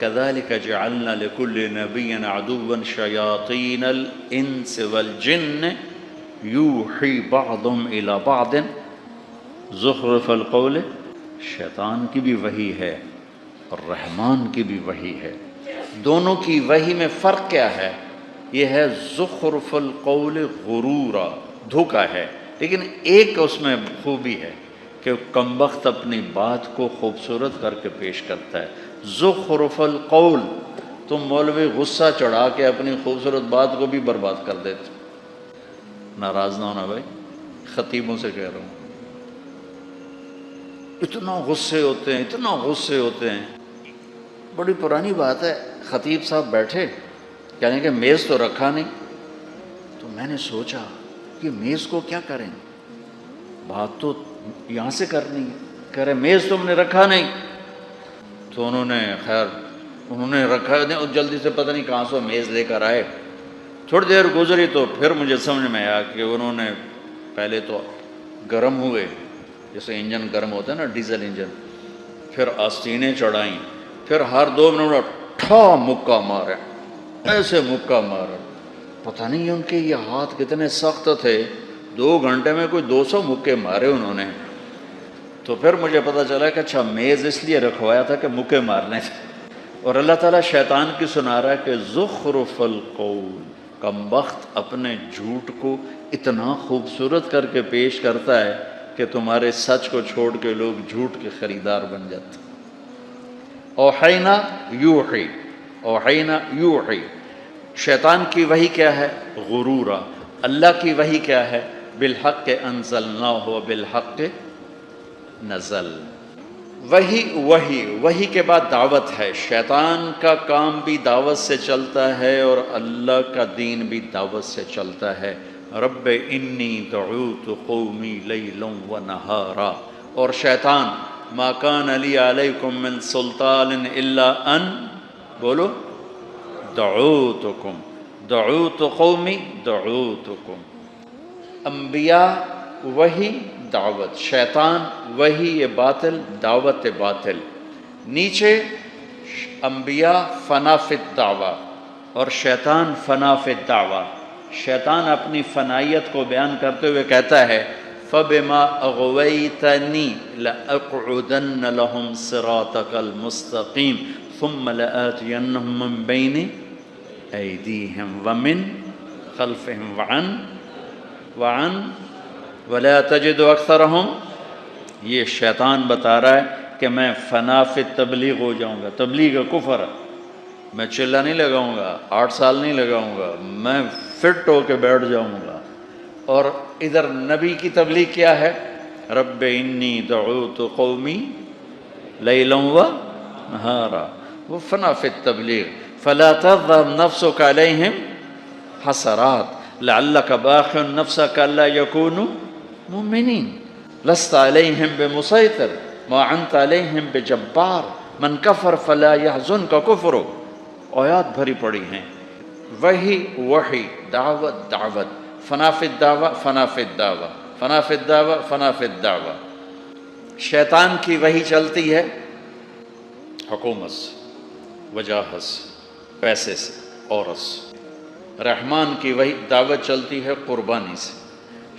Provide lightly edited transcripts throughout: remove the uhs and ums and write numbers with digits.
كذلك جعلنا لكل نبي عدوا شياطين الإنس والجن يوحي بعضهم إلى بعض زخرف القول. شیطان کی بھی وحی ہے اور رحمان کی بھی وحی ہے. دونوں کی وحی میں فرق کیا ہے؟ یہ ہے زخرف القول غرورا، دھوکا ہے، لیکن ایک اس میں خوبی ہے کہ کمبخت اپنی بات کو خوبصورت کر کے پیش کرتا ہے. زخرف القول، تم مولوی غصہ چڑھا کے اپنی خوبصورت بات کو بھی برباد کر دیتے. ناراض نہ ہونا بھائی، خطیبوں سے کہہ رہا ہوں، اتنا غصے ہوتے ہیں، اتنا غصے ہوتے ہیں. بڑی پرانی بات ہے، خطیب صاحب بیٹھے، کہنے کہ میز تو رکھا نہیں. تو میں نے سوچا کہ میز کو کیا کریں، بات تو یہاں سے کرنی ہے. کہہ رہے میز تم نے رکھا نہیں. تو انہوں نے خیر رکھا نہیں، اور جلدی سے پتہ نہیں کہاں سے میز لے کر آئے. تھوڑی دیر گزری تو پھر مجھے سمجھ میں آیا کہ انہوں نے پہلے تو گرم ہوئے، جیسے انجن گرم ہوتا ہے نا، ڈیزل انجن، پھر آستینیں چڑھائیں، پھر ہر 2 منٹ ٹھا مکہ مارے، ایسے مکہ مارے. پتہ نہیں ان کے یہ ہاتھ کتنے سخت تھے، 2 گھنٹے میں کوئی 200 مکے مارے انہوں نے. تو پھر مجھے پتہ چلا کہ اچھا میز اس لیے رکھوایا تھا کہ مکے مارنے تھے. اور اللہ تعالیٰ شیطان کی سنا رہا ہے کہ زخرف القول، کمبخت اپنے جھوٹ کو اتنا خوبصورت کر کے پیش کرتا ہے کہ تمہارے سچ کو چھوڑ کے لوگ جھوٹ کے خریدار بن جاتے. اوحینا یوحی، اوحینا یوحی. شیطان کی وحی کیا ہے؟ غرورا. اللہ کی وحی کیا ہے؟ بالحق انزلناہ وبالحق نزل. وحی کے بعد دعوت ہے. شیطان کا کام بھی دعوت سے چلتا ہے اور اللہ کا دین بھی دعوت سے چلتا ہے. رب انی دعوت قومی لیلا ونہارا. اور شیطان ما کان لی علیکم من سلطان الا ان بولو دعوتکم، دعوت قومی دعوتکم. انبیاء وحی دعوت، شیطان وحی یہ باطل دعوت باطل. نیچے انبیاء فنا فی الدعوہ اور شیطان فنا فی الدعوہ. شیطان اپنی فنائیت کو بیان کرتے ہوئے کہتا ہے فَبِمَا أَغْوَيْتَنِي لَأَقْعُدَنَّ لَهُمْ صِرَاطَكَ الْمُسْتَقِيمِ ثُمَّ لَآتِيَنَّهُمْ مِنْ بَيْنِ أَيْدِيهِمْ وَمِنْ خَلْفِهِمْ وَعَنْ وَلَا تَجِدُ أَكْثَرَهُمْ. یہ شیطان بتا رہا ہے کہ میں فنا فی تبلیغ ہو جاؤں گا. تبلیغ کفر ہے، میں چلہ نہیں لگاؤں گا، 8 سال نہیں لگاؤں گا، میں فٹ ہو کے بیٹھ جاؤں گا. اور ادھر نبی کی تبلیغ کیا ہے؟ رب انی دعوت قومی لیلا ونہارا. وہ فنا فی التبلیغ. فلا تذهب نفسك عليهم حسرات لعلك باخع نفسك الا يكونوا مؤمنين لست عليهم بمسيطر ما انت عليهم بجبار من كفر فلا يحزنك كفره. آیات بھری پڑی ہیں. وحی دعوت دعوت، فنا فی الدعوہ فنا فی الدعوہ فنا فی الدعوہ فنا فی الدعوہ. شیطان کی وحی چلتی ہے حکومت سے، وجاہت سے، پیسے سے، عورت سے. رحمان کی وحی دعوت چلتی ہے قربانی سے.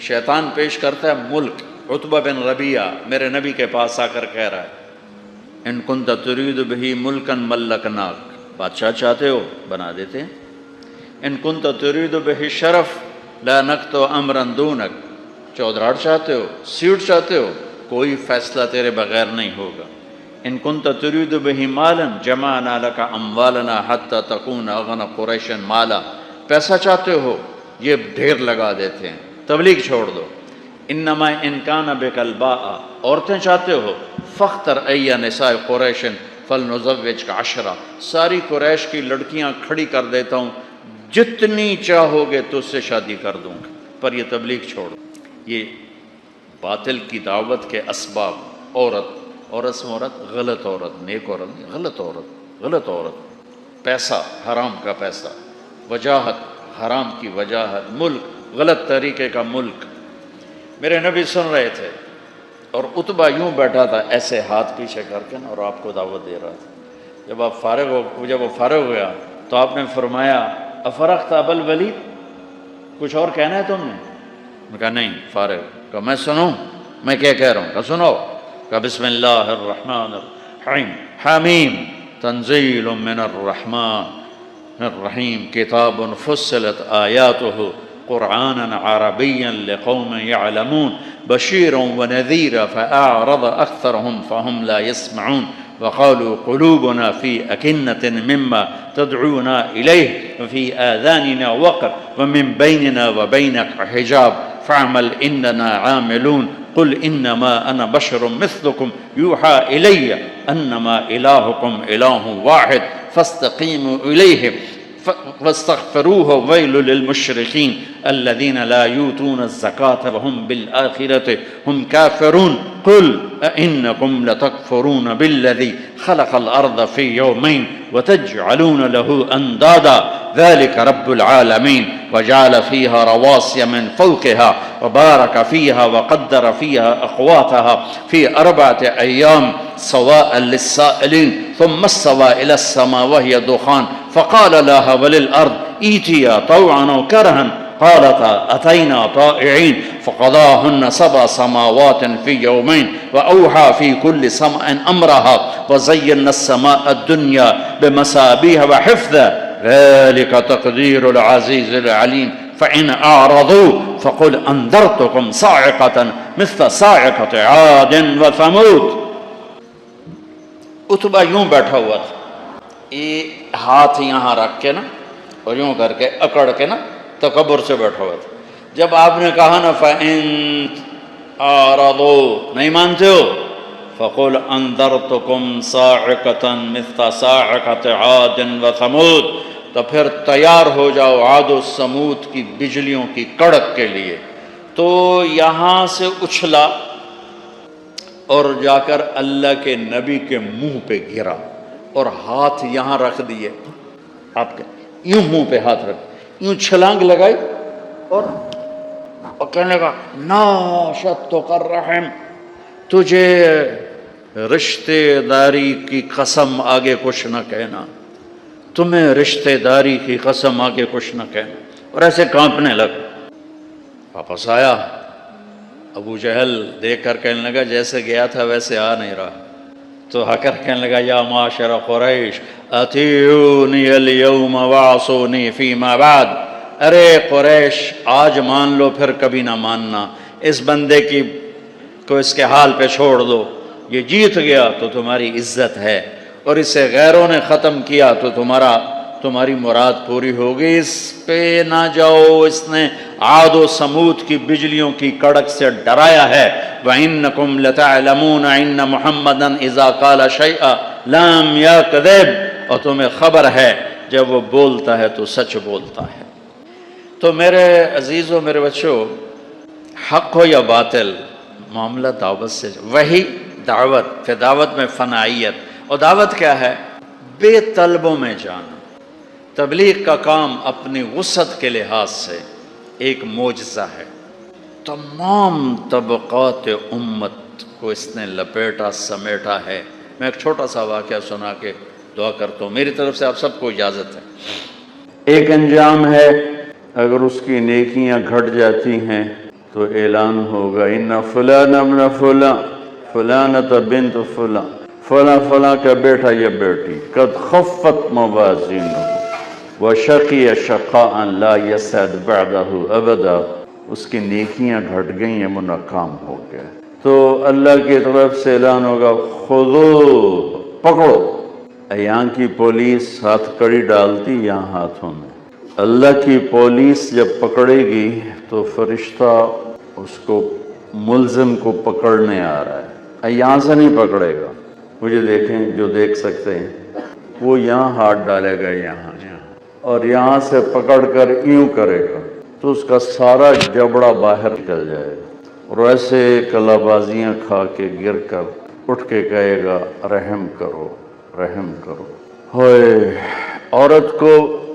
شیطان پیش کرتا ہے ملک. عتبہ بن ربیعہ میرے نبی کے پاس آ کر کہہ رہا ہے ان کنت ترید بہ ملکا ملکناک، بادشاہ چاہتے ہو بنا دیتے ہیں. ان کنت ترید بہ شرف لا نکت امرا دونک، چودراڑ چاہتے ہو، سیٹ چاہتے ہو، کوئی فیصلہ تیرے بغیر نہیں ہوگا. ان کنت ترید بہ مالا جمعنا لک اموالنا حتی تکون اغنى قریش مالا، پیسہ چاہتے ہو یہ ڈھیر لگا دیتے ہیں. تبلیغ چھوڑ دو. انما ان کان بک الباء، عورتیں چاہتے ہو فاختر ای نساء قریش فلنزوجک 10، ساری قریش کی لڑکیاں کھڑی کر دیتا ہوں، جتنی چاہو گے تو اس سے شادی کر دوں گا. پر یہ تبلیغ چھوڑو. یہ باطل کی دعوت کے اسباب. عورت سے عورت، غلط عورت، نیک عورت نہیں، غلط عورت، غلط عورت. پیسہ، حرام کا پیسہ. وجاہت، حرام کی وجاہت. ملک، غلط طریقے کا ملک. میرے نبی سن رہے تھے اور عتبہ یوں بیٹھا تھا ایسے ہاتھ پیچھے کر کے اور آپ کو دعوت دے رہا تھا. جب وہ فارغ ہو گیا تو آپ نے فرمایا افرغت ابا الولید، کچھ اور کہنا ہے تم نے؟ میں کہا نہیں، فارغ۔ کہا میں سنوں میں کیا کہہ رہا ہوں؟ کہا سنو۔ کہا بسم اللہ الرحمن الرحیم، حمیم تنزیل من الرحمن الرحیم، کتاب فصلت آیاتہ قرآنا عربیا لقوم يعلمون بشيرا ونذيرا فأعرض أكثرهم فهم لا يسمعون وقالوا قلوبنا في أكنة مما تدعونا إليه وفي آذاننا وقر ومن بيننا وبينك حجاب فاعمل إننا عاملون قل إنما أنا بشر مثلكم يوحى إلي أنما إلهكم إله واحد فاستقيموا إليه واستغفروه ويل للمشركين الذين لا يؤتون الزكاة وهم بالآخرة هم كافرون قل أئنكم لتكفرون بالذي خلق الأرض في يومين وتجعلون له أندادا ذلك رب العالمين وجعل فيها رواسي من فوقها وبارك فيها وقدر فيها أقواتها في 4 أيام سواء للسائلين ثم استوى إلى السماء وهي دخان فقال لها وللأرض ائتيا طوعا أو كرها قالتا أتينا طائعين فقضاهن 7 سماوات في يومين وأوحى في كل سماء أمرها وزينا السماء الدنيا بمصابيح وحفظا ذلك تقدير العزيز العليم فإن أعرضوا فقل أنذرتكم صاعقة مثل صاعقة عاد وثمود۔ اتبا یوں بیٹھا ہوا تھا، یہ ہاتھ یہاں رکھ کے نا اور یوں کر کے اکڑ کے نا تکبر سے بیٹھا ہوا تھا۔ جب آپ نے کہا نا فَإِن أَعْرَضُوا، نہیں مانتے ہو، فَقُلْ أَنذَرْتُكُمْ صَاعِقَةً مِثْلَ صَاعِقَةِ عَادٍ وَثَمُودٍ، تو پھر تیار ہو جاؤ عاد و سمود کی بجلیوں کی کڑک کے لیے۔ تو یہاں سے اچھلا اور جا کر اللہ کے نبی کے منہ پہ گرا اور ہاتھ یہاں رکھ دیے، آپ کے یوں منہ پہ ہاتھ رکھ، یوں چھلانگ لگائی اور کہنے لگا ناشدتک الرحم، تجھے رشتے داری کی قسم آگے کچھ نہ کہنا، تمہیں رشتے داری کی قسم آگے کچھ نہ کہنا، اور ایسے کانپنے لگا۔ واپس آیا، ابو جہل دیکھ کر کہنے لگا جیسے گیا تھا ویسے آ نہیں رہا، تو آ کر کہنے لگا یا معاشر قریش اطیعونی اليوم وعصونی فیما بعد، ارے قریش آج مان لو پھر کبھی نہ ماننا، اس بندے کو اس کے حال پہ چھوڑ دو، یہ جیت گیا تو تمہاری عزت ہے، اور اسے غیروں نے ختم کیا تو تمہاری مراد پوری ہوگی، اس پہ نہ جاؤ، اس نے عاد و سمود کی بجلیوں کی کڑک سے ڈرایا ہے۔ وَإِنَّكُمْ لَتَعْلَمُونَ إِنَّ مُحَمَّدًا إِذَا قَالَ شَيْئًا لَمْ يَكْذِبْ، اور تمہیں خبر ہے جب وہ بولتا ہے تو سچ بولتا ہے۔ تو میرے عزیزوں، میرے بچوں، حق ہو یا باطل، معاملہ دعوت سے، وہی دعوت، پھر دعوت میں فنائیت، اور دعوت کیا ہے؟ بے طلبوں میں جانا۔ تبلیغ کا کام اپنی وسعت کے لحاظ سے ایک معجزہ ہے، تمام طبقات امت کو اس نے لپیٹا سمیٹا ہے۔ میں ایک چھوٹا سا واقعہ سنا کے دعا کرتا ہوں، میری طرف سے آپ سب کو اجازت ہے۔ ایک انجام ہے، اگر اس کی نیکیاں گھٹ جاتی ہیں تو اعلان ہوگا ان فلان ابن فلان فلانۃ بنت فلان، فلاں فلاں کا بیٹا یا بیٹی قد خفت موازینہ وشقی شقاء لا یسعد بعدہ ابدا، اس کی نیکیاں گھٹ گئی ہیں، وہ ناکام ہو گیا۔ تو اللہ کی طرف سے اعلان ہوگا خذو، پکڑو۔ یہاں کی پولیس ہاتھ کڑی ڈالتی یہاں ہاتھوں میں، اللہ کی پولیس جب پکڑے گی تو فرشتہ اس کو ملزم کو پکڑنے آ رہا ہے، یہاں سے نہیں پکڑے گا، مجھے دیکھیں جو دیکھ سکتے ہیں، وہ یہاں ہاتھ ڈالے گا، یہاں اور یہاں سے پکڑ کر یوں کرے گا تو اس کا سارا جبڑا باہر نکل جائے گا، اور ایسے کلا بازیاں کھا کے گر کر اٹھ کے کہے گا رحم کرو رحم کرو۔ ہوئے، عورت کو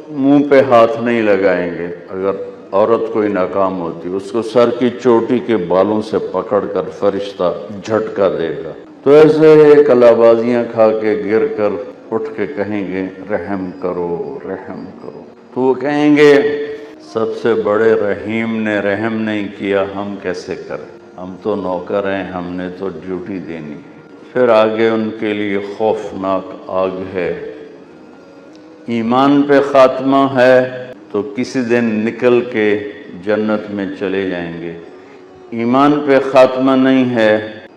منہ پہ ہاتھ نہیں لگائیں گے، اگر عورت کوئی ناکام ہوتی اس کو سر کی چوٹی کے بالوں سے پکڑ کر فرشتہ جھٹکا دے گا، تو ایسے کلا بازیاں کھا کے گر کر اٹھ کے کہیں گے رحم کرو رحم کرو، تو وہ کہیں گے سب سے بڑے رحیم نے رحم نہیں کیا، ہم کیسے کریں، ہم تو نوکر ہیں، ہم نے تو ڈیوٹی دینی ہے۔ پھر آگے ان کے لیے خوفناک آگ ہے۔ ایمان پہ خاتمہ ہے تو کسی دن نکل کے جنت میں چلے جائیں گے، ایمان پہ خاتمہ نہیں ہے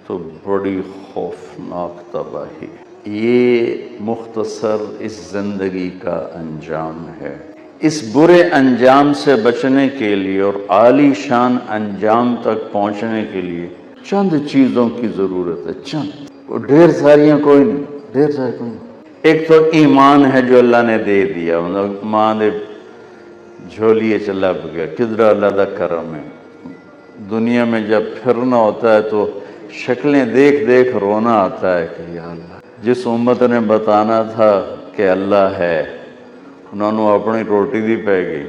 تو بڑی خوفناک تباہی۔ یہ مختصر اس زندگی کا انجام ہے۔ اس برے انجام سے بچنے کے لیے اور عالی شان انجام تک پہنچنے کے لیے چند چیزوں کی ضرورت ہے، چند، وہ ڈھیر ساریاں کوئی نہیں، ڈھیر ساری کوئی نہیں۔ ایک تو ایمان ہے جو اللہ نے دے دیا، ماں نے جھولیے چلا گیا، کدھر اللہ دا کرم ہے۔ دنیا میں جب پھرنا ہوتا ہے تو شکلیں دیکھ دیکھ رونا آتا ہے کہ یا اللہ، جس امت نے بتانا تھا کہ اللہ ہے، انہوں نے اپنی روٹی دی پہ گئی۔